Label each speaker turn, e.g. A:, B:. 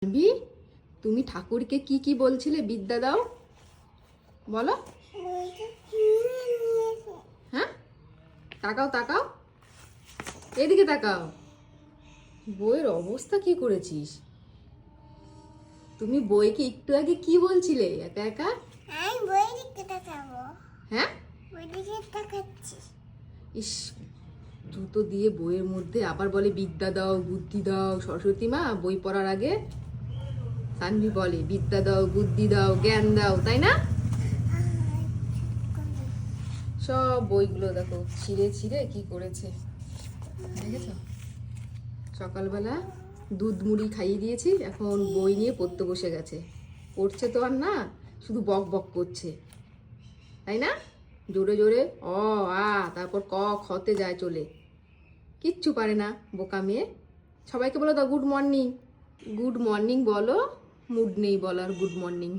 A: B, তুমি ঠাকুরকে কি কি বলছিলে? বিদ্যা দাও বলো। হ্যাঁ, তাকাও তাকাও, এদিকে তাকাও। বইয়ের অবস্থা কি করেছিস? তুমি বইকে একটু আগে কি বলছিলে একা একা?
B: আমি বইয়ের দিকে তাকাবো।
A: হ্যাঁ,
B: বইয়ের দিকে তাকাচ্ছি।
A: ইস, জুতো দিয়ে বইয়ের মধ্যে আবার বলে বিদ্যা দাও, বুদ্ধি দাও। সরস্বতী মা বই পড়ার আগে সানভি বলে বিদ্যা দাও, বুদ্ধি দাও, জ্ঞান দাও, তাই না? সব বইগুলো দেখো ছিঁড়ে ছিঁড়ে কি করেছে দেখেছো? সকালবেলা দুধ মুড়ি খাইয়ে দিয়েছি, এখন বই নিয়ে পড়তে বসে গেছে। পড়ছে তো আর না, শুধু বক বক করছে, তাই না? জোরে জোরে অ আ তারপর ক খতে যায় চলে, কিচ্ছু পারে না বোকা মেয়ে। সবাইকে বলো দাও গুড মর্নিং। গুড মর্নিং বলো, মুড নেই বলার গুড মর্নিং।